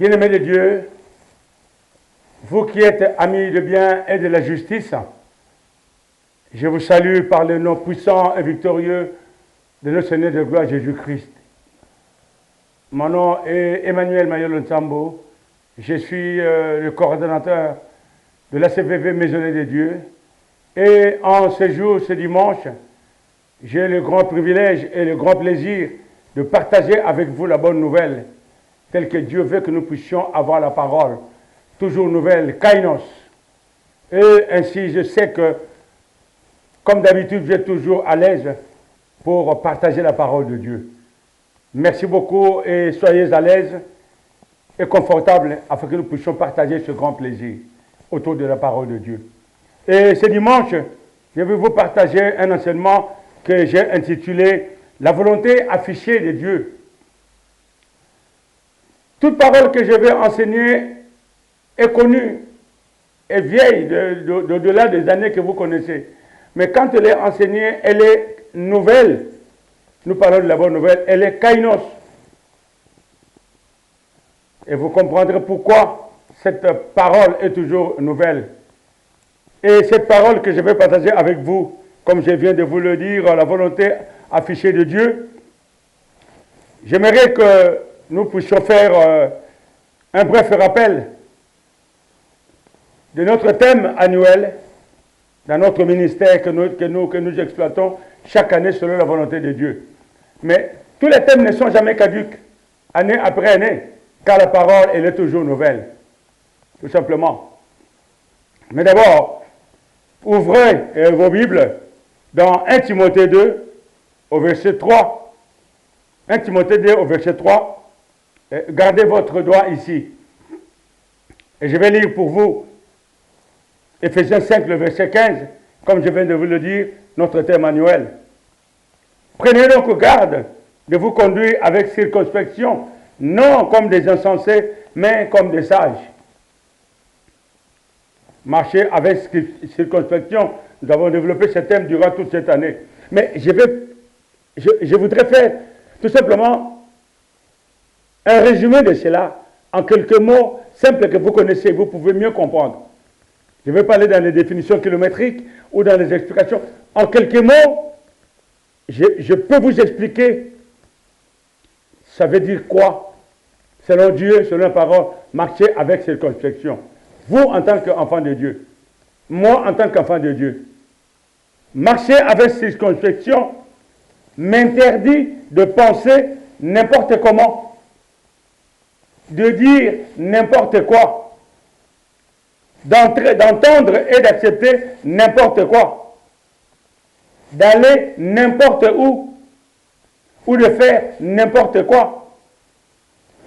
Bien-aimés de Dieu, vous qui êtes amis de bien et de la justice, je vous salue par le nom puissant et victorieux de notre Seigneur de gloire Jésus-Christ. Mon nom est Emmanuel Mayolo Nsambo. Je suis le coordonnateur de la CVV Maisonnée de Dieu. Et en ce jour, ce dimanche, j'ai le grand privilège et le grand plaisir de partager avec vous la bonne nouvelle, telle que Dieu veut que nous puissions avoir la parole, toujours nouvelle, kainos. Et ainsi, je sais que, comme d'habitude, vous êtes toujours à l'aise pour partager la parole de Dieu. Merci beaucoup et soyez à l'aise et confortables afin que nous puissions partager ce grand plaisir autour de la parole de Dieu. Et ce dimanche, je vais vous partager un enseignement que j'ai intitulé « La volonté affichée de Dieu ». Toute parole que je vais enseigner est connue, est vieille, d'au-delà des années que vous connaissez. Mais quand elle est enseignée, elle est nouvelle. Nous parlons de la bonne nouvelle, elle est kainos. Et vous comprendrez pourquoi cette parole est toujours nouvelle. Et cette parole que je vais partager avec vous, comme je viens de vous le dire, la volonté affichée de Dieu, j'aimerais que nous puissions faire un bref rappel de notre thème annuel dans notre ministère que nous exploitons chaque année selon la volonté de Dieu. Mais tous les thèmes ne sont jamais caducs, année après année, car la parole, elle est toujours nouvelle, tout simplement. Mais d'abord, ouvrez vos Bibles dans 1 Timothée 2, au verset 3. 1 Timothée 2, au verset 3. Gardez votre doigt ici. Et je vais lire pour vous Éphésiens 5, le verset 15, comme je viens de vous le dire, notre thème annuel. Prenez donc garde de vous conduire avec circonspection, non comme des insensés, mais comme des sages. Marchez avec circonspection. Nous avons développé ce thème durant toute cette année. Mais je voudrais faire tout simplement un résumé de cela en quelques mots simples que vous connaissez, vous pouvez mieux comprendre. Je vais parler dans les définitions kilométriques ou dans les explications. En quelques mots, je peux vous expliquer ça veut dire quoi, selon Dieu, selon la parole, marcher avec circonspection. Vous en tant qu'enfant de Dieu, moi en tant qu'enfant de Dieu. Marcher avec circonspection m'interdit de penser n'importe comment, de dire n'importe quoi, d'entendre et d'accepter n'importe quoi, d'aller n'importe où, ou de faire n'importe quoi,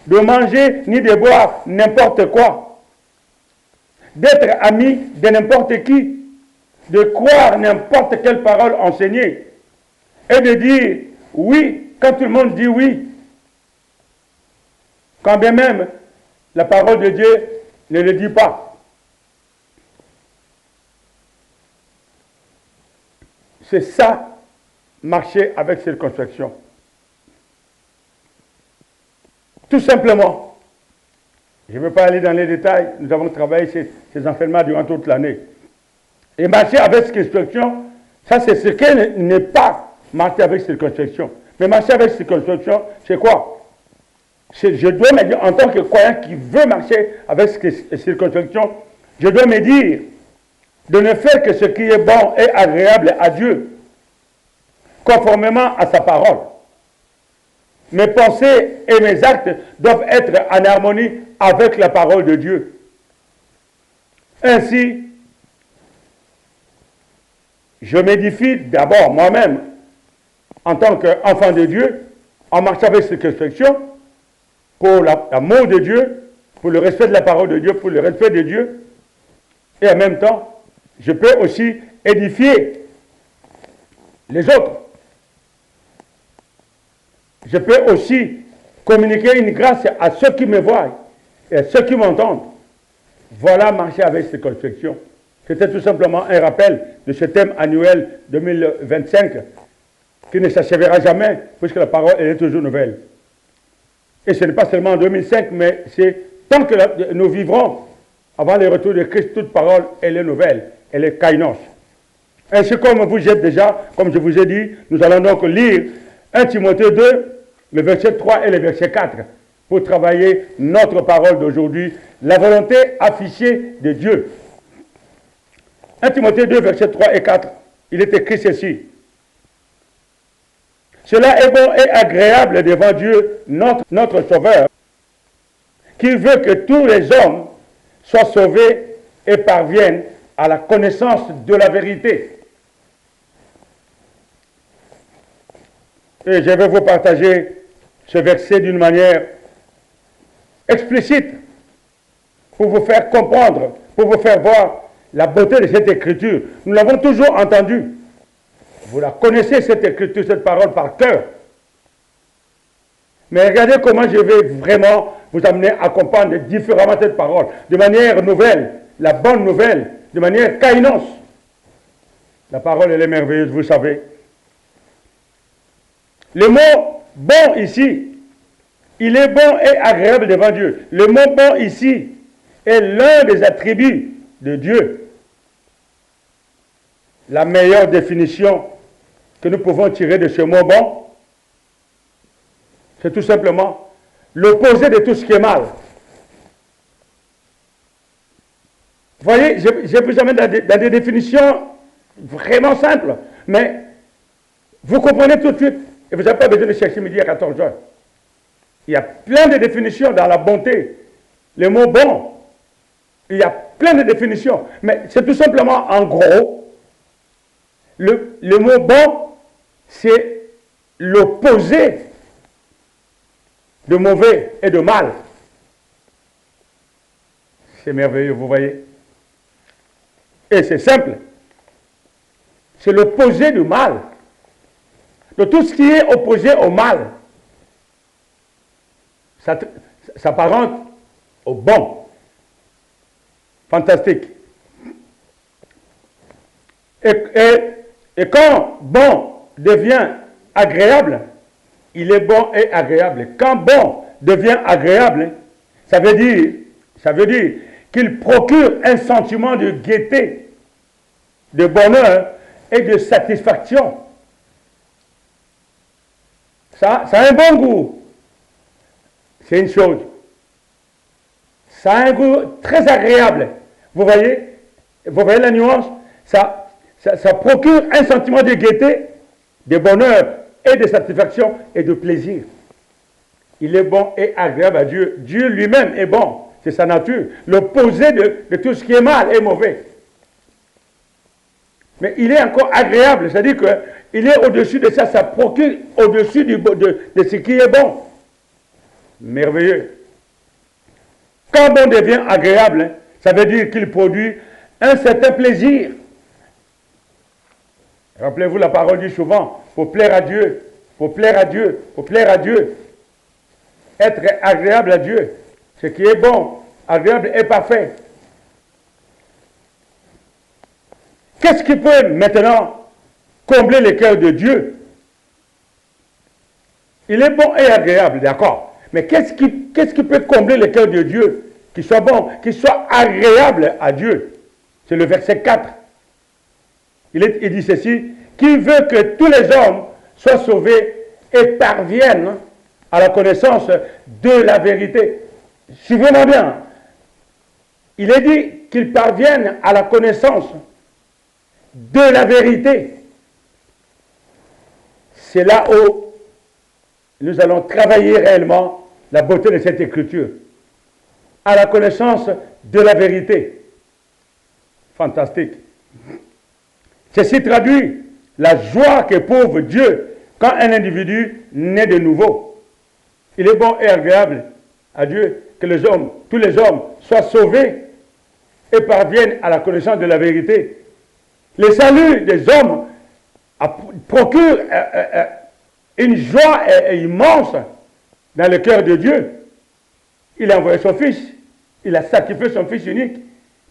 de manger ni de boire n'importe quoi, d'être ami de n'importe qui, de croire n'importe quelle parole enseignée, et de dire oui quand tout le monde dit oui, quand bien même la parole de Dieu ne le dit pas. C'est ça, marcher avec circonspection. Tout simplement. Je ne vais pas aller dans les détails, nous avons travaillé ces enseignements durant toute l'année. Et marcher avec circonspection, ça c'est ce qui n'est pas marcher avec circonspection. Mais marcher avec circonspection, c'est quoi? Je dois me dire, en tant que croyant qui veut marcher avec circonspection, je dois me dire de ne faire que ce qui est bon et agréable à Dieu, conformément à sa parole. Mes pensées et mes actes doivent être en harmonie avec la parole de Dieu. Ainsi, je m'édifie d'abord moi-même en tant qu'enfant de Dieu, en marchant avec circonspection, pour l'amour de Dieu, pour le respect de la parole de Dieu, pour le respect de Dieu, et en même temps, je peux aussi édifier les autres. Je peux aussi communiquer une grâce à ceux qui me voient et à ceux qui m'entendent. Voilà marcher avec circonspection. C'était tout simplement un rappel de ce thème annuel 2025 qui ne s'achèvera jamais puisque la parole elle est toujours nouvelle. Et ce n'est pas seulement en 2005, mais c'est tant que nous vivrons avant le retour de Christ, toute parole, elle est nouvelle, elle est kainos. Ainsi comme vous êtes déjà, comme je vous ai dit, nous allons donc lire 1 Timothée 2, le verset 3 et le verset 4, pour travailler notre parole d'aujourd'hui, la volonté affichée de Dieu. 1 Timothée 2, verset 3 et 4, il est écrit ceci. Cela est bon et agréable devant Dieu, notre Sauveur, qui veut que tous les hommes soient sauvés et parviennent à la connaissance de la vérité. Et je vais vous partager ce verset d'une manière explicite pour vous faire comprendre, pour vous faire voir la beauté de cette écriture. Nous l'avons toujours entendue. Vous la connaissez, cette écriture, cette parole par cœur. Mais regardez comment je vais vraiment vous amener à comprendre différemment cette parole, de manière nouvelle, la bonne nouvelle, de manière kainos. La parole, elle est merveilleuse, vous savez. Le mot bon ici, il est bon et agréable devant Dieu. Le mot bon ici est l'un des attributs de Dieu. La meilleure définition que nous pouvons tirer de ce mot bon, c'est tout simplement l'opposé de tout ce qui est mal. Vous voyez, je vous amène dans des définitions vraiment simples, mais vous comprenez tout de suite, et vous n'avez pas besoin de chercher midi à 14 heures. Il y a plein de définitions dans la bonté. Le mot bon, il y a plein de définitions, mais c'est tout simplement, en gros, le mot bon, c'est l'opposé de mauvais et de mal. C'est merveilleux, vous voyez. Et c'est simple. C'est l'opposé du mal. De tout ce qui est opposé au mal, ça s'apparente au bon. Fantastique. Et quand bon devient agréable, il est bon et agréable. Quand bon devient agréable, ça veut dire qu'il procure un sentiment de gaieté, de bonheur et de satisfaction. Ça a un bon goût. C'est une chose. Ça a un goût très agréable. Vous voyez la nuance? Ça procure un sentiment de gaieté, de bonheur et de satisfaction et de plaisir. Il est bon et agréable à Dieu. Dieu lui-même est bon. C'est sa nature. L'opposé de tout ce qui est mal et mauvais. Mais il est encore agréable. C'est-à-dire qu'il est au-dessus de ça. Ça procure au-dessus de ce qui est bon. Merveilleux. Quand bon devient agréable, ça veut dire qu'il produit un certain plaisir. Rappelez-vous, la parole dit souvent, pour plaire à Dieu, pour plaire à Dieu, pour plaire à Dieu. Être agréable à Dieu, ce qui est bon, agréable et parfait. Qu'est-ce qui peut maintenant combler le cœur de Dieu? Il est bon et agréable, d'accord. Mais qu'est-ce qui peut combler le cœur de Dieu? Qu'il soit bon, qu'il soit agréable à Dieu. C'est le verset 4. Il dit ceci, qui veut que tous les hommes soient sauvés et parviennent à la connaissance de la vérité. Suivez-moi bien. Il est dit qu'ils parviennent à la connaissance de la vérité. C'est là où nous allons travailler réellement la beauté de cette écriture. À la connaissance de la vérité. Fantastique. Ceci traduit la joie qu'éprouve Dieu quand un individu naît de nouveau. Il est bon et agréable à Dieu que tous les hommes soient sauvés et parviennent à la connaissance de la vérité. Le salut des hommes procure une joie immense dans le cœur de Dieu. Il a envoyé son Fils, il a sacrifié son Fils unique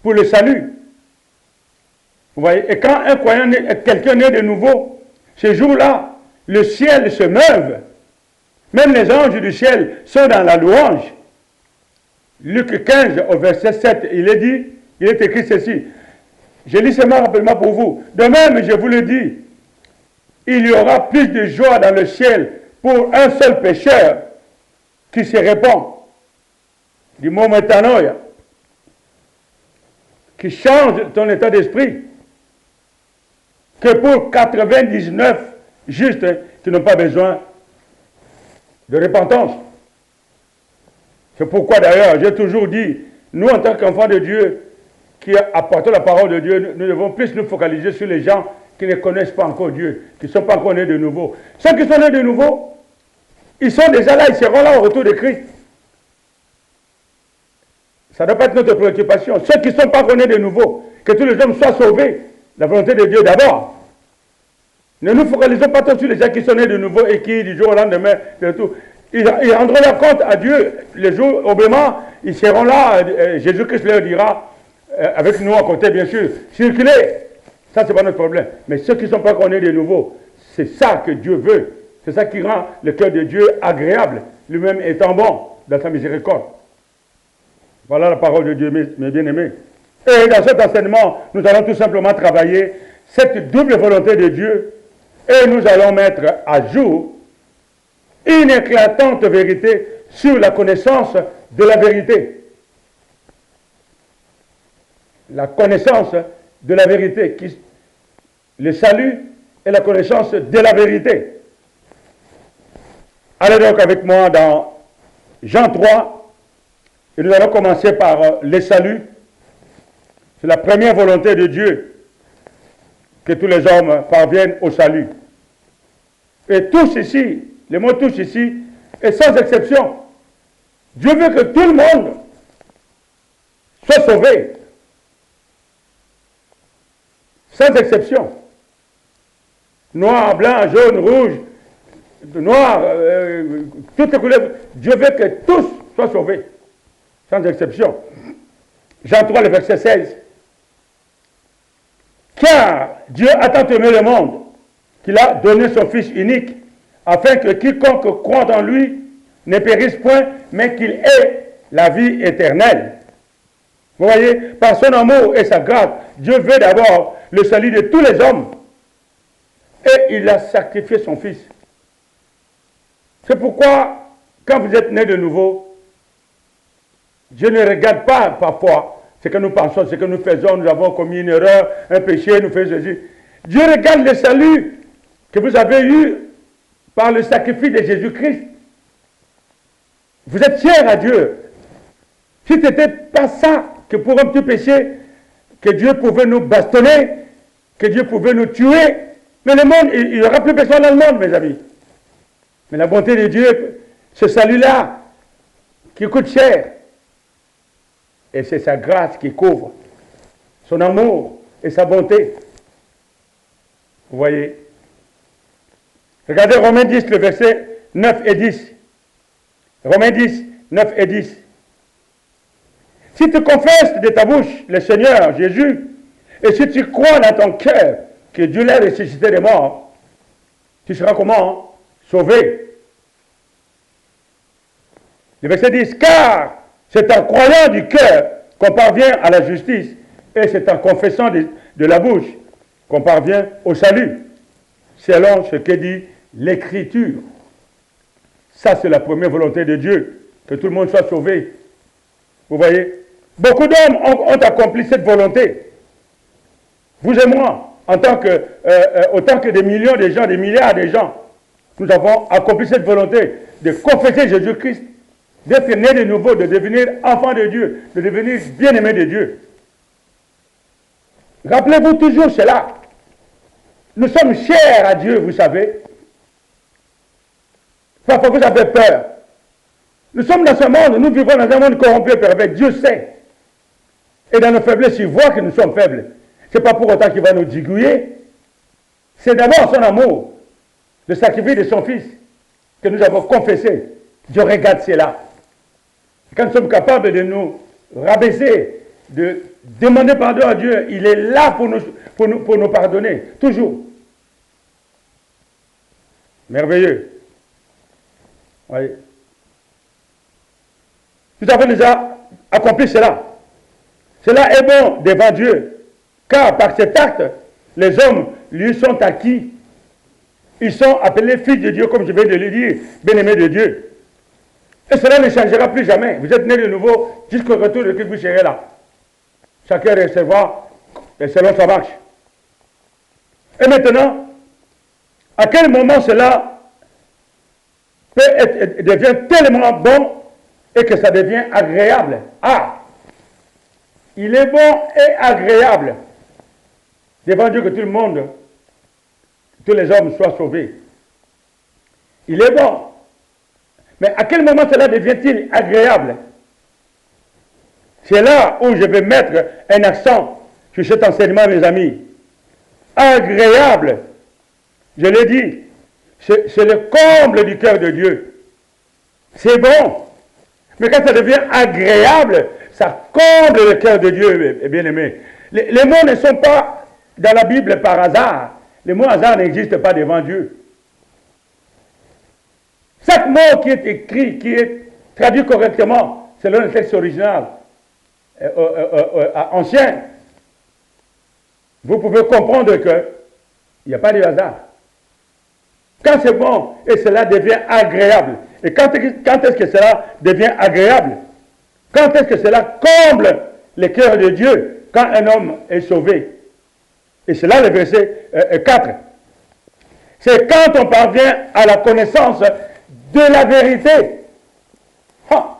pour le salut. Vous voyez, et quand un croyant, quelqu'un naît de nouveau, ce jour-là, le ciel se meut. Même les anges du ciel sont dans la louange. Luc 15, au verset 7, il est écrit ceci. Je lis seulement rapidement pour vous. De même, je vous le dis, il y aura plus de joie dans le ciel pour un seul pécheur qui se répand, du mot métanoïa, qui change ton état d'esprit, que pour 99 justes qui n'ont pas besoin de repentance. C'est pourquoi d'ailleurs, j'ai toujours dit, nous en tant qu'enfants de Dieu, qui apportons la parole de Dieu, nous devons plus nous focaliser sur les gens qui ne connaissent pas encore Dieu, qui ne sont pas encore nés de nouveau. Ceux qui sont nés de nouveau, ils sont déjà là, ils seront là au retour de Christ. Ça ne doit pas être notre préoccupation. Ceux qui ne sont pas encore nés de nouveau, que tous les hommes soient sauvés, la volonté de Dieu d'abord. Ne nous focalisons pas tant sur les gens qui sont nés de nouveau et qui, du jour au lendemain, de tout. Ils rendront leur compte à Dieu les jours au paiement, ils seront là, Jésus-Christ leur dira, avec nous à côté bien sûr, circulez, ça c'est pas notre problème. Mais ceux qui ne sont pas encore nés de nouveau, c'est ça que Dieu veut, c'est ça qui rend le cœur de Dieu agréable, lui-même étant bon dans sa miséricorde. Voilà la parole de Dieu, mes bien-aimés. Et dans cet enseignement, nous allons tout simplement travailler cette double volonté de Dieu et nous allons mettre à jour une éclatante vérité sur la connaissance de la vérité. La connaissance de la vérité, le salut et la connaissance de la vérité. Allez donc avec moi dans Jean 3, et nous allons commencer par le salut. C'est la première volonté de Dieu que tous les hommes parviennent au salut. Et tous ici, les mots tous ici, et sans exception, Dieu veut que tout le monde soit sauvé. Sans exception. Noir, blanc, jaune, rouge, noir, toutes les couleurs. Dieu veut que tous soient sauvés. Sans exception. Jean 3, le verset 16. Car Dieu a tant aimé le monde qu'il a donné son Fils unique, afin que quiconque croit en lui ne périsse point, mais qu'il ait la vie éternelle. Vous voyez, par son amour et sa grâce, Dieu veut d'abord le salut de tous les hommes. Et il a sacrifié son Fils. C'est pourquoi, quand vous êtes né de nouveau, Dieu ne regarde pas parfois ce que nous pensons, ce que nous faisons, nous avons commis une erreur, un péché, nous faisons ceci. Dieu regarde le salut que vous avez eu par le sacrifice de Jésus-Christ. Vous êtes fiers à Dieu. Si ce n'était pas ça, que pour un petit péché, que Dieu pouvait nous bastonner, que Dieu pouvait nous tuer, mais le monde, il n'y aura plus personne dans le monde, mes amis. Mais la bonté de Dieu, ce salut-là, qui coûte cher, et c'est sa grâce qui couvre, son amour et sa bonté. Vous voyez? Regardez Romains 10, le verset 9 et 10. Romains 10, 9 et 10. Si tu confesses de ta bouche le Seigneur Jésus, et si tu crois dans ton cœur que Dieu l'a ressuscité des morts, tu seras comment? Sauvé. Le verset 10. Car c'est en croyant du cœur qu'on parvient à la justice, et c'est en confessant de la bouche qu'on parvient au salut, selon ce que dit l'Écriture. Ça, c'est la première volonté de Dieu, que tout le monde soit sauvé. Vous voyez? Beaucoup d'hommes ont accompli cette volonté. Vous et moi, autant que des millions de gens, des milliards de gens, nous avons accompli cette volonté de confesser Jésus-Christ, d'être né de nouveau, de devenir enfant de Dieu, de devenir bien-aimé de Dieu. Rappelez-vous toujours cela. Nous sommes chers à Dieu, vous savez. Parfois vous avez peur. Nous sommes dans ce monde, nous vivons dans un monde corrompu et pervers. Dieu sait. Et dans nos faiblesses, il voit que nous sommes faibles. Ce n'est pas pour autant qu'il va nous digouiller. C'est d'abord son amour, le sacrifice de son Fils, que nous avons confessé. Dieu regarde cela. Quand nous sommes capables de nous rabaisser, de demander pardon à Dieu, il est là pour nous pardonner, toujours. Merveilleux. Oui. Nous avons déjà accompli cela. Cela est bon devant Dieu, car par cet acte, les hommes lui sont acquis. Ils sont appelés fils de Dieu, comme je viens de le dire, bien-aimés de Dieu. Et cela ne changera plus jamais. Vous êtes nés de nouveau jusqu'au retour de Christ, vous serez là. Chacun recevra selon sa marche. Et maintenant, à quel moment cela devient tellement bon et que ça devient agréable? Ah! Il est bon et agréable devant Dieu que tout le monde, tous les hommes soient sauvés. Il est bon. Mais à quel moment cela devient-il agréable? C'est là où je vais mettre un accent sur cet enseignement, mes amis. Agréable. Je l'ai dit, c'est le comble du cœur de Dieu. C'est bon. Mais quand ça devient agréable, ça comble le cœur de Dieu, bien-aimé. Les mots ne sont pas dans la Bible par hasard. Les mots hasard n'existent pas devant Dieu. Chaque mot qui est écrit, qui est traduit correctement, selon le texte original, ancien, vous pouvez comprendre qu'il n'y a pas de hasard. Quand c'est bon et cela devient agréable, et quand est-ce que cela devient agréable? Quand est-ce que cela comble le cœur de Dieu quand un homme est sauvé? Et c'est là le verset 4. C'est quand on parvient à la connaissance de la vérité. Ah.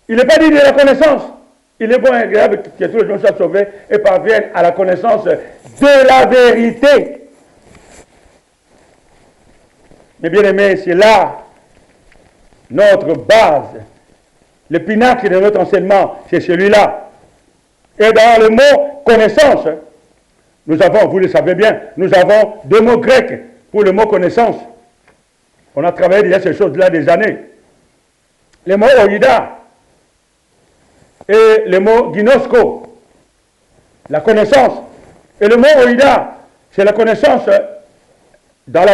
Il n'est pas dit de la connaissance. Il est bon et agréable que tous les gens soient sauvés et parviennent à la connaissance de la vérité. Mais bien aimés, c'est là notre base. Le pinacle de notre enseignement, c'est celui-là. Et dans le mot connaissance, nous avons, vous le savez bien, nous avons deux mots grecs pour le mot connaissance. On a travaillé déjà ces choses-là des années. Le mot oïda et le mot ginosko, la connaissance. Et le mot oïda, c'est la connaissance dans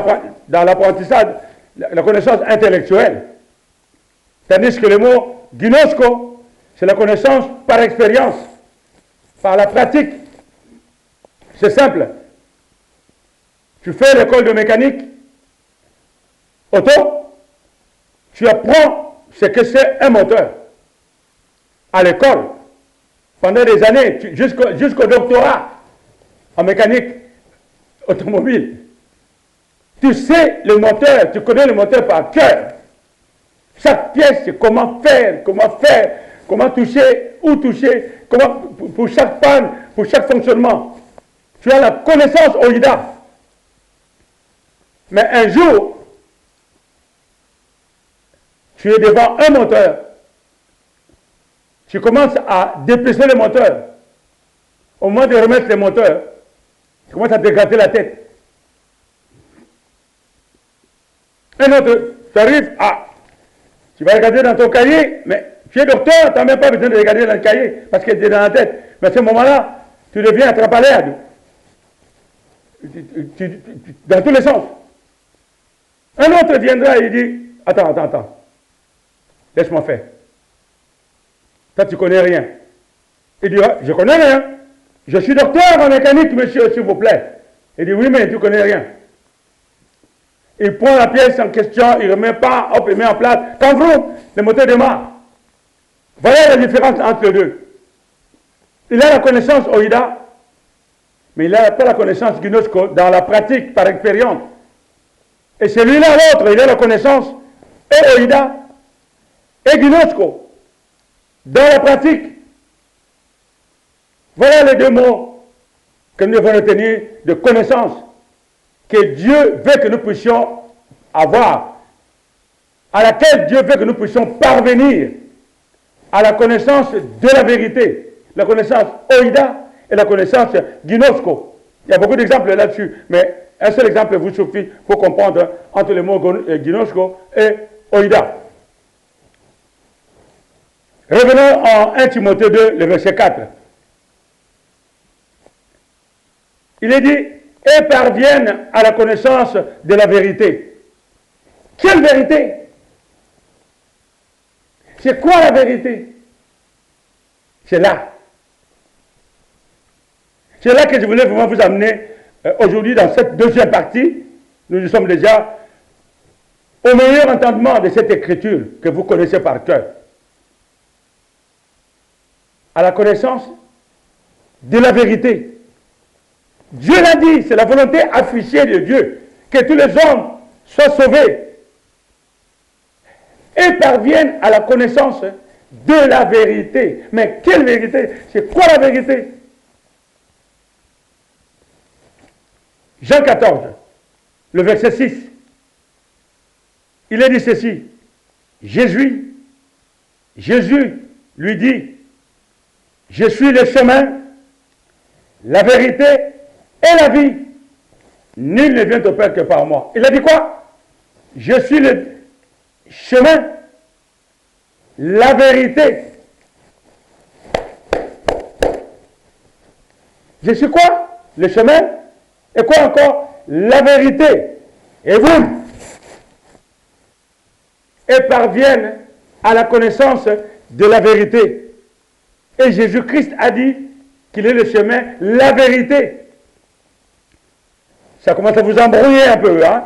l'apprentissage, la connaissance intellectuelle. Tandis que le mot ginosko, c'est la connaissance par expérience, par la pratique. C'est simple. Tu fais l'école de mécanique auto, tu apprends ce que c'est un moteur à l'école pendant des années, jusqu'au doctorat en mécanique automobile. Tu sais le moteur, tu connais le moteur par cœur. Chaque pièce, comment faire, comment toucher, où toucher, comment, pour chaque panne, pour chaque fonctionnement. Tu as la connaissance OIDA. Mais un jour, tu es devant un moteur. Tu commences à déplacer le moteur. Au moment de remettre le moteur, tu commences à te gratter la tête. Un autre, tu arrives à... Tu vas regarder dans ton cahier, mais tu es docteur, tu n'as même pas besoin de regarder dans le cahier parce que tu es dans la tête. Mais à ce moment-là, tu deviens attrapalade. Dans tous les sens. Un autre viendra et il dit, attends, laisse-moi faire. Toi, tu ne connais rien. Il dit, je ne connais rien. Je suis docteur en mécanique, monsieur, s'il vous plaît. Il dit, oui, mais tu ne connais rien. Il prend la pièce en question, il ne remet pas, hop, il met en place. Quand vous, le moteur démarre. Voilà la différence entre les deux. Il a la connaissance OIDA, mais il n'a pas la connaissance GNOSCO dans la pratique, par expérience. Et celui-là, l'autre, il a la connaissance et OIDA et GNOSCO dans la pratique. Voilà les deux mots que nous devons retenir de connaissance que Dieu veut que nous puissions avoir, à laquelle Dieu veut que nous puissions parvenir à la connaissance de la vérité, la connaissance OIDA et la connaissance GNOSCO. Il y a beaucoup d'exemples là-dessus, mais un seul exemple vous suffit pour comprendre entre les mots GNOSCO et OIDA. Revenons en 1 Timothée 2, le verset 4. Il est dit, et parviennent à la connaissance de la vérité. Quelle vérité? C'est quoi la vérité? C'est là. C'est là que je voulais vraiment vous amener aujourd'hui dans cette deuxième partie. Nous sommes déjà au meilleur entendement de cette écriture que vous connaissez par cœur. À la connaissance de la vérité. Dieu l'a dit, c'est la volonté affichée de Dieu, que tous les hommes soient sauvés et parviennent à la connaissance de la vérité. Mais quelle vérité? C'est quoi la vérité? Jean 14, le verset 6, il est dit ceci. Jésus lui dit, je suis le chemin, la vérité et la vie. Nul ne vient au Père que par moi. Il a dit quoi? Je suis le chemin, la vérité. Je suis quoi? Le chemin. Et quoi encore? La vérité. Et vous? Et parviennent à la connaissance de la vérité. Et Jésus-Christ a dit qu'il est le chemin, la vérité. Ça commence à vous embrouiller un peu, hein?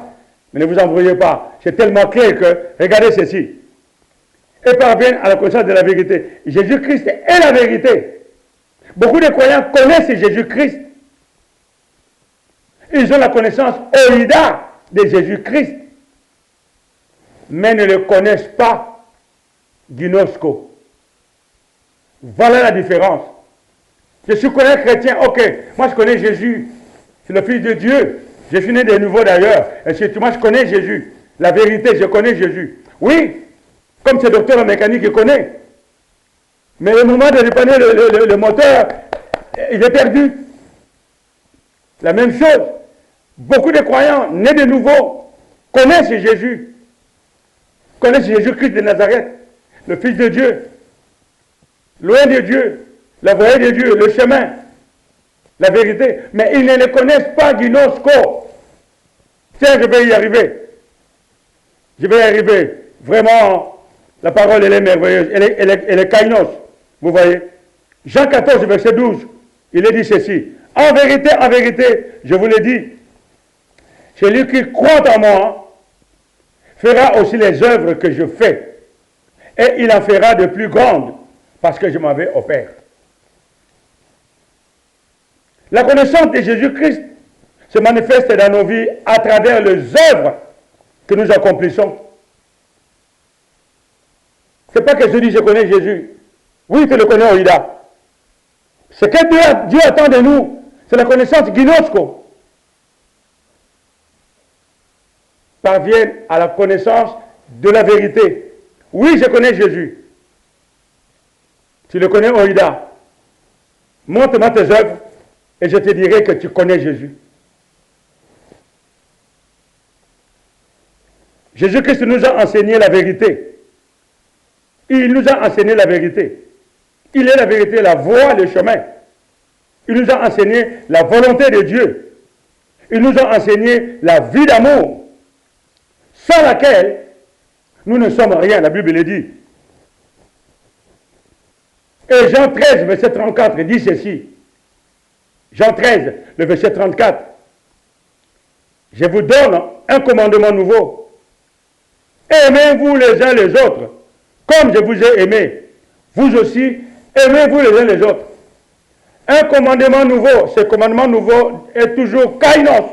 Mais ne vous embrouillez pas. C'est tellement clair que, regardez ceci. Et parviennent à la connaissance de la vérité. Jésus-Christ est la vérité. Beaucoup de croyants connaissent Jésus-Christ. Ils ont la connaissance oïda de Jésus-Christ, mais ne le connaissent pas gnosco. Voilà la différence. Je suis connais chrétien, ok, moi je connais Jésus, c'est le Fils de Dieu, je suis né de nouveau d'ailleurs, et surtout moi je connais Jésus, la vérité, je connais Jésus. Oui, comme ce docteur en mécanique, il connaît, mais au moment de dépanner le moteur, il est perdu. La même chose, beaucoup de croyants nés de nouveau connaissent Jésus, connaissent Jésus-Christ de Nazareth, le Fils de Dieu, loin de Dieu, la voie de Dieu, le chemin, la vérité, mais ils ne le connaissent pas gnosco. Tiens, je vais y arriver. Je vais y arriver. Vraiment, la parole, elle est merveilleuse. Elle est kainos. Vous voyez. Jean 14, verset 12, il est dit ceci. En vérité, je vous le dis, celui qui croit en moi fera aussi les œuvres que je fais. Et il en fera de plus grandes, parce que je m'en vais au Père. La connaissance de Jésus-Christ se manifeste dans nos vies à travers les œuvres que nous accomplissons. Ce n'est pas que je dis je connais Jésus. Oui, tu le connais, Oïda. Ce que Dieu attend de nous, c'est la connaissance gnosco. Parviennent à la connaissance de la vérité. Oui, je connais Jésus. Tu le connais, Oïda. Montre-moi tes œuvres et je te dirai que tu connais Jésus. Jésus-Christ nous a enseigné la vérité. Il nous a enseigné la vérité. Il est la vérité, la voie, le chemin. Il nous a enseigné la volonté de Dieu. Il nous a enseigné la vie d'amour, sans laquelle nous ne sommes rien. La Bible le dit. Et Jean 13, verset 34, dit ceci. Jean 13, le verset 34. Je vous donne un commandement nouveau. Aimez-vous les uns les autres, comme je vous ai aimé. Vous aussi, aimez-vous les uns les autres. Un commandement nouveau, ce commandement nouveau est toujours kainos,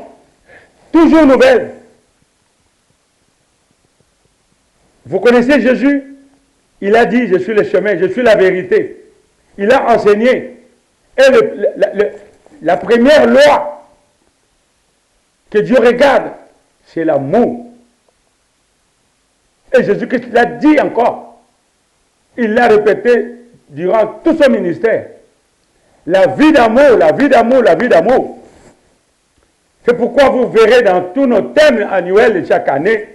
toujours nouvelle. Vous connaissez Jésus? Il a dit, je suis le chemin, je suis la vérité. Il a enseigné. Et la première loi que Dieu regarde, c'est l'amour. Et Jésus-Christ l'a dit encore. Il l'a répété durant tout son ministère. La vie d'amour, la vie d'amour, la vie d'amour. C'est pourquoi vous verrez dans tous nos thèmes annuels de chaque année,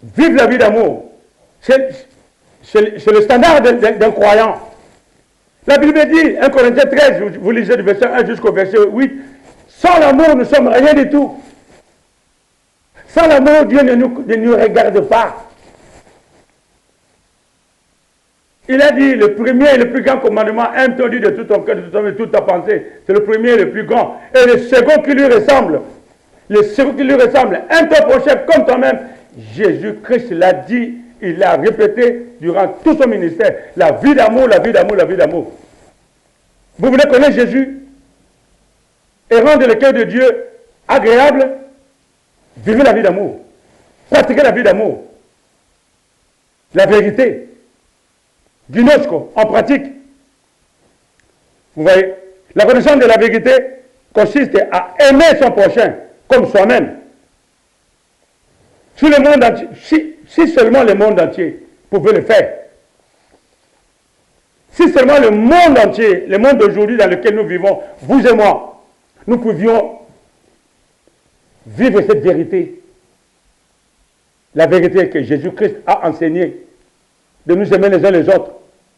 vive la vie d'amour. C'est le standard d'un croyant. La Bible dit, 1 Corinthiens 13, vous lisez du verset 1 jusqu'au verset 8, sans l'amour, nous ne sommes rien du tout. Sans l'amour, Dieu ne nous regarde pas. Il a dit, le premier et le plus grand commandement, aime ton Dieu de tout ton cœur, de tout ton âme, de toute ta pensée. C'est le premier et le plus grand. Et le second qui lui ressemble, aime ton prochain comme toi-même. Jésus-Christ l'a dit, il l'a répété durant tout son ministère. La vie d'amour, la vie d'amour, la vie d'amour. Vous voulez connaître Jésus et rendre le cœur de Dieu agréable? Vivez la vie d'amour. Pratiquez la vie d'amour. La vérité. Ginosko, en pratique. Vous voyez, la connaissance de la vérité consiste à aimer son prochain comme soi-même. Si le monde entier, si seulement le monde entier pouvait le faire, si seulement le monde entier, le monde d'aujourd'hui dans lequel nous vivons, vous et moi, nous pouvions vivre cette vérité, la vérité que Jésus-Christ a enseignée, de nous aimer les uns les autres,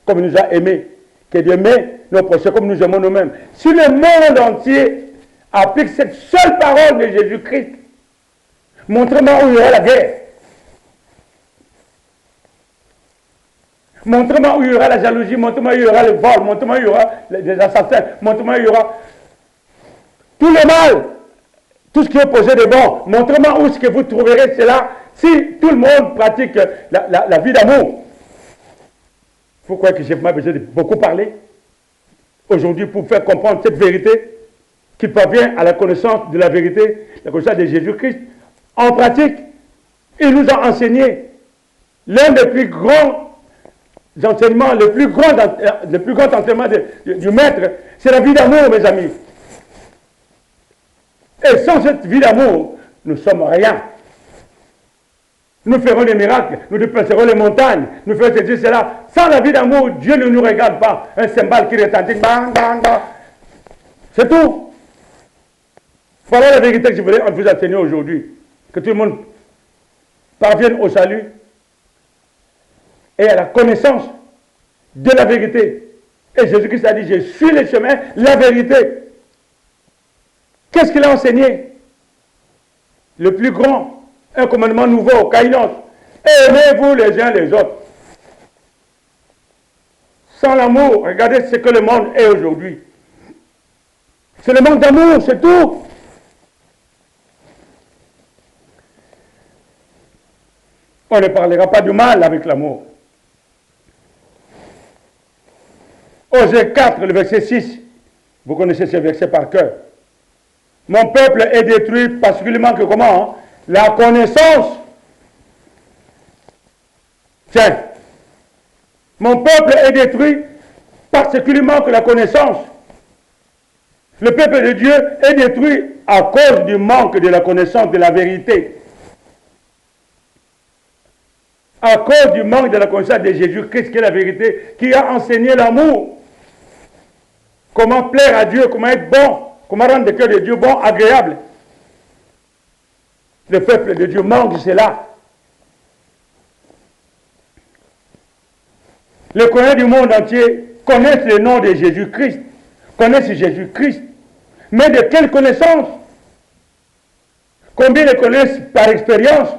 comme il nous a aimés, que d'aimer nos prochains comme nous aimons nous-mêmes. Si le monde entier applique cette seule parole de Jésus-Christ, montrez-moi où il y aura la guerre. Montrez-moi où il y aura la jalousie, montrez-moi où il y aura le vol, montrez-moi où il y aura les assassins, montrez-moi où il y aura tout le mal, tout ce qui est opposé de bon. Montrez-moi où est-ce que vous trouverez cela si tout le monde pratique la vie d'amour. Vous croyez que j'ai besoin de beaucoup parler aujourd'hui pour faire comprendre cette vérité qui parvient à la connaissance de la vérité, la connaissance de Jésus-Christ. En pratique, il nous a enseigné l'un des plus grands enseignements, le plus grand enseignement du Maître, c'est la vie d'amour, mes amis. Et sans cette vie d'amour, nous ne sommes rien. Nous ferons des miracles, nous déplacerons les montagnes, nous ferons ceci, cela. Sans la vie d'amour, Dieu ne nous regarde pas. Un cymbale qui retentit, bang, bang, bang. C'est tout. Voilà la vérité que je voulais vous enseigner aujourd'hui. Que tout le monde parvienne au salut et à la connaissance de la vérité. Et Jésus-Christ a dit, je suis le chemin, la vérité. Qu'est-ce qu'il a enseigné? Le plus grand, un commandement nouveau, Kainos. Aimez-vous les uns les autres. Sans l'amour, regardez ce que le monde est aujourd'hui. C'est le manque d'amour, c'est tout. On ne parlera pas du mal avec l'amour. Osée 4, le verset 6. Vous connaissez ce verset par cœur. Mon peuple est détruit particulièrement que comment? La connaissance. Tiens. Mon peuple est détruit particulièrement que la connaissance. Le peuple de Dieu est détruit à cause du manque de la connaissance de la vérité. À cause du manque de la connaissance de Jésus-Christ, qui est la vérité, qui a enseigné l'amour. Comment plaire à Dieu, comment être bon, comment rendre le cœur de Dieu bon, agréable. Le peuple de Dieu manque de cela. Les croyants du monde entier connaissent le nom de Jésus-Christ, connaissent Jésus-Christ. Mais de quelle connaissance? Combien le connaissent par expérience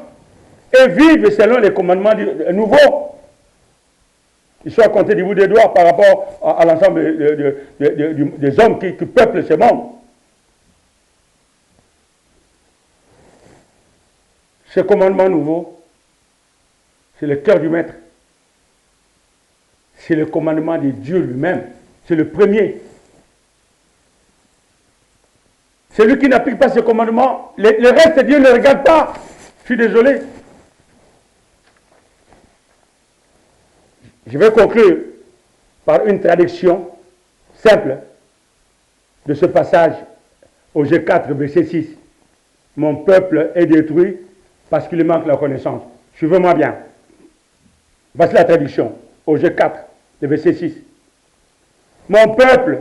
et vivent selon les commandements nouveaux? Ils sont à compter du bout des doigts par rapport à l'ensemble des hommes qui peuplent ce monde. Ce commandement nouveau, c'est le cœur du Maître. C'est le commandement de Dieu lui-même. C'est le premier. Celui qui n'applique pas ce commandement, le reste, Dieu ne le regarde pas. Je suis désolé. Je vais conclure par une traduction simple de ce passage au G4, verset 6. Mon peuple est détruit parce qu'il manque la connaissance. Suivez-moi bien. Voici la traduction au G4, verset 6. Mon peuple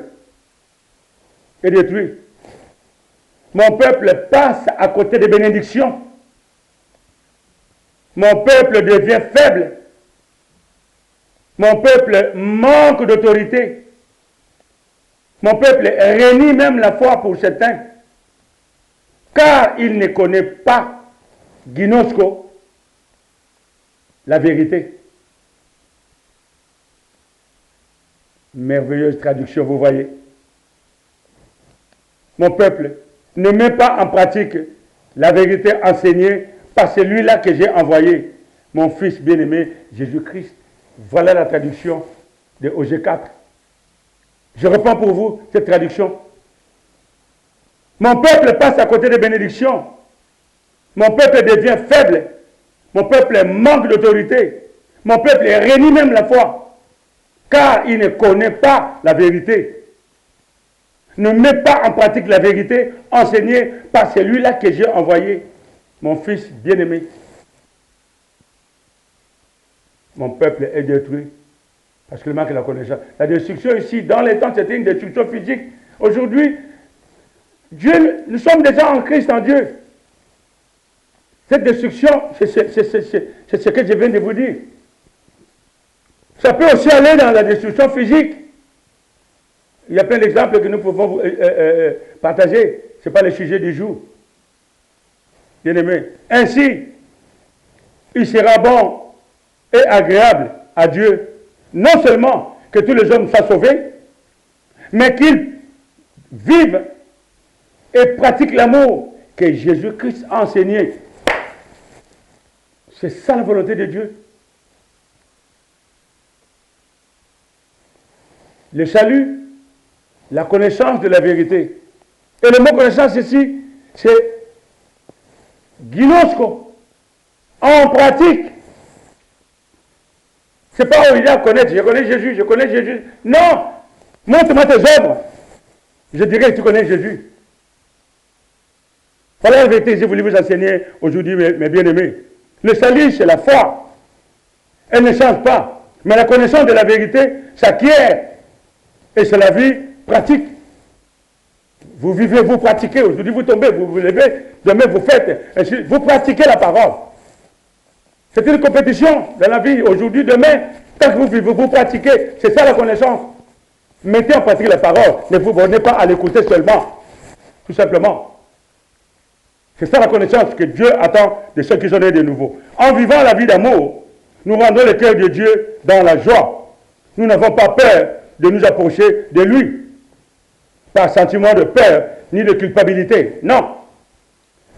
est détruit. Mon peuple passe à côté des bénédictions. Mon peuple devient faible. Mon peuple manque d'autorité. Mon peuple renie même la foi pour certains. Car il ne connaît pas, Ginosko, la vérité. Merveilleuse traduction, vous voyez. Mon peuple, ne met pas en pratique la vérité enseignée par celui-là que j'ai envoyé, mon Fils bien-aimé, Jésus-Christ. Voilà la traduction de OG4. Je reprends pour vous cette traduction. Mon peuple passe à côté des bénédictions. Mon peuple devient faible. Mon peuple manque d'autorité. Mon peuple renie même la foi. Car il ne connaît pas la vérité. Ne met pas en pratique la vérité enseignée par celui-là que j'ai envoyé, mon Fils bien-aimé. Mon peuple est détruit parce qu'il manque la connaissance. La destruction ici, dans les temps, c'était une destruction physique. Aujourd'hui, nous sommes déjà en Christ, en Dieu. Cette destruction, c'est ce que je viens de vous dire. Ça peut aussi aller dans la destruction physique. Il y a plein d'exemples que nous pouvons partager. Ce n'est pas le sujet du jour. Bien-aimés. Ainsi, il sera bon et agréable à Dieu, non seulement que tous les hommes soient sauvés, mais qu'ils vivent et pratiquent l'amour que Jésus-Christ a enseigné. C'est ça la volonté de Dieu. Le salut, la connaissance de la vérité. Et le mot connaissance ici, c'est ginosko, en pratique. C'est pas où il y a à connaître, je connais Jésus, je connais Jésus. Non, montre-moi tes œuvres. Je dirais que tu connais Jésus. Voilà la vérité que j'ai voulu vous enseigner aujourd'hui, mes bien-aimés. Le salut, c'est la foi. Elle ne change pas. Mais la connaissance de la vérité s'acquiert. Et c'est la vie pratique. Vous vivez, vous pratiquez. Aujourd'hui, vous tombez, vous vous levez. Demain, vous faites. Ainsi, vous pratiquez la parole. C'est une compétition dans la vie. Aujourd'hui, demain, tant que vous vivez, vous pratiquez. C'est ça la connaissance. Mettez en pratique la parole. Ne vous abonnez pas à l'écouter seulement. Tout simplement. C'est ça la connaissance que Dieu attend de ceux qui sont nés de nouveau. En vivant la vie d'amour, nous rendons le cœur de Dieu dans la joie. Nous n'avons pas peur de nous approcher de lui. Par sentiment de peur ni de culpabilité. Non.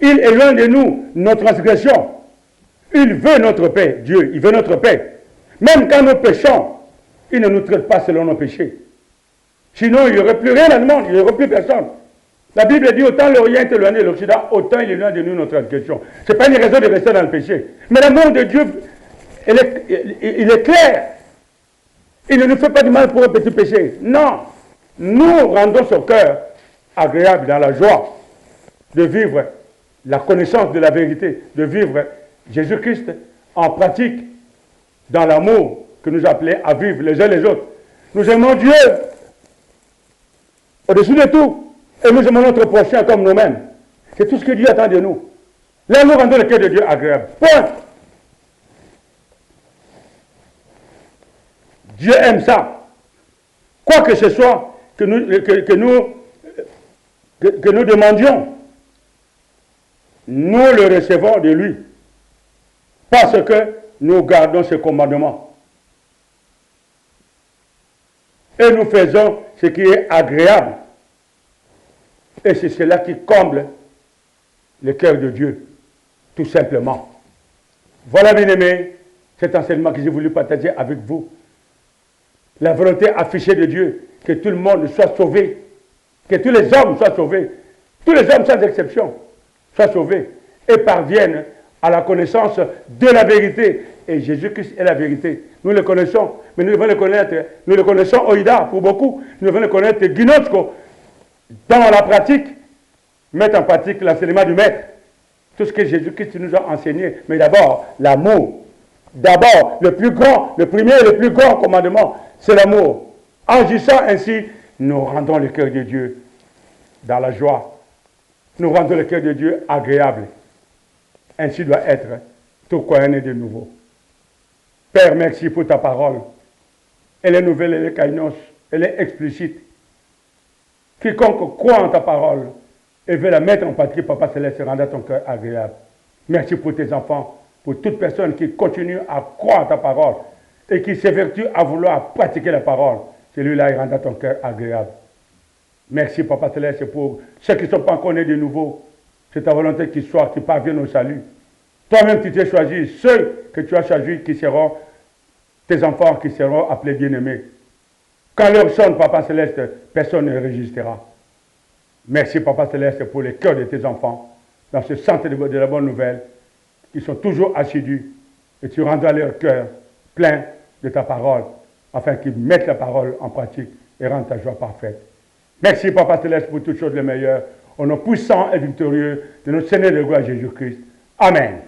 Il éloigne de nous nos transgressions. Il veut notre paix. Dieu, il veut notre paix. Même quand nous péchons, il ne nous traite pas selon nos péchés. Sinon, il n'y aurait plus rien dans le monde, il n'y aurait plus personne. La Bible dit autant l'Orient est éloigné de l'Occident, autant il éloigne de nous notre transgression. Ce n'est pas une raison de rester dans le péché. Mais l'amour de Dieu, il est clair. Il ne nous fait pas du mal pour un petit péché. Non. Nous rendons son cœur agréable dans la joie de vivre la connaissance de la vérité, de vivre Jésus-Christ en pratique dans l'amour que nous appelons à vivre les uns les autres. Nous aimons Dieu au-dessus de tout et nous aimons notre prochain comme nous-mêmes. C'est tout ce que Dieu attend de nous. Là, nous rendons le cœur de Dieu agréable. Point. Dieu aime ça. Quoi que ce soit que nous demandions, nous le recevons de lui. Parce que nous gardons ses commandements. Et nous faisons ce qui est agréable. Et c'est cela qui comble le cœur de Dieu. Tout simplement. Voilà, bien aimés, cet enseignement que j'ai voulu partager avec vous. La volonté affichée de Dieu, que tout le monde soit sauvé, que tous les hommes soient sauvés, tous les hommes sans exception soient sauvés et parviennent à la connaissance de la vérité. Et Jésus-Christ est la vérité. Nous le connaissons, mais nous devons le connaître. Nous le connaissons Oïda pour beaucoup. Nous devons le connaître Guinotsco. Dans la pratique, mettre en pratique l'enseignement du Maître. Tout ce que Jésus-Christ nous a enseigné. Mais d'abord, l'amour. D'abord, le plus grand, le premier et le plus grand commandement, c'est l'amour. En agissant ainsi, nous rendons le cœur de Dieu dans la joie. Nous rendons le cœur de Dieu agréable. Ainsi doit être tout croyant né de nouveau. Père, merci pour ta parole. Elle est nouvelle, elle est kainos, elle est explicite. Quiconque croit en ta parole et veut la mettre en pratique, Papa Céleste, rendra ton cœur agréable. Merci pour tes enfants, pour toute personne qui continue à croire en ta parole et qui s'évertue à vouloir pratiquer la parole. celui-là, il rendra ton cœur agréable. Merci, Papa Céleste, pour ceux qui ne sont pas encore nés de nouveau. C'est ta volonté qu'ils soient, qu'ils parviennent au salut. Toi-même, tu t'es choisi. Ceux que tu as choisis qui seront tes enfants, qui seront appelés bien-aimés. Quand l'heure sonne, Papa Céleste, personne ne résistera. Merci, Papa Céleste, pour les cœurs de tes enfants, dans ce centre de la bonne nouvelle, qui sont toujours assidus, et tu rendras leur cœur plein de ta parole, afin qu'ils mettent la parole en pratique et rendent ta joie parfaite. Merci, Papa Céleste, pour toutes choses les meilleures, au nom puissant et victorieux de notre Seigneur de gloire Jésus-Christ. Amen.